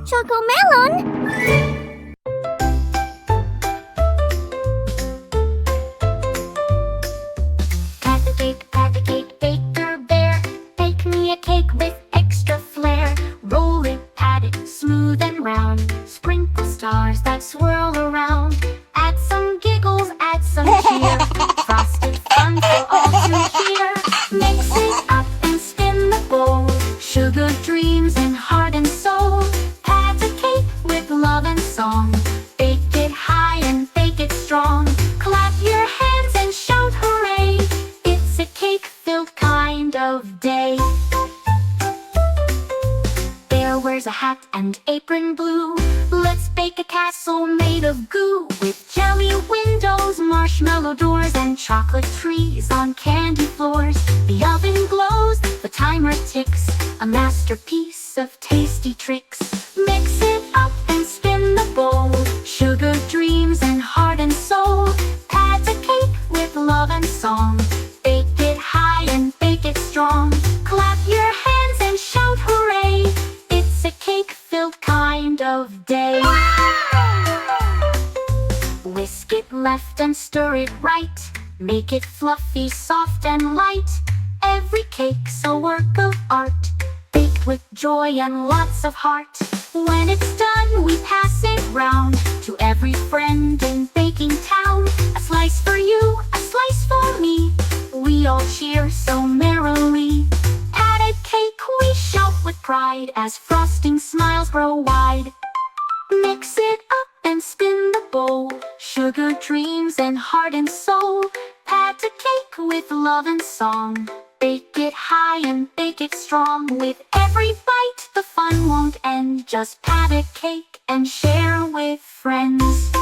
Chocomelon? Pat the cake, baker bear. Bake me a cake with extra flair. Roll it, pat it, smooth and round. Sprinkle stars that swirl around. Add some giggles, add some cheer. Frosted fun for all to hear. Mix it up and spin the bowl. Sugar dreams in heart and soul. Pat the cake with love and song. Bake it high and bake it strong. Clap your hands and shout hooray. It's a cake-filled kind of day. Bear wears a hat and apron blue. Let's bake a castle made of goo. With jelly windows, marshmallow doors, and chocolate trees on candy floors. The oven glows, the timer ticks. A masterpiece of tasty tricks. Mix it up and spin the bowl. Sugar dreams and heart and soul. Pat the cake with love and song. Bake it high and bake it strong. Clap your hands and shout hooray. It's a cake-filled kind of day. Whisk it left and stir it right. Make it fluffy, soft and light. Every cake's a work of art, baked with joy and lots of heart. When it's done, we pass it round to every friend in baking town. A slice for you, a slice for me. We all cheer so merrily. Patted cake, we shout with pride as frosting smiles grow wide. Mix it up and spin the bowl. Sugar dreams and heart and soul. Pat a cake with love and song. Bake it high and bake it strong. With every bite, the fun won't end. Just pat a cake and share with friends.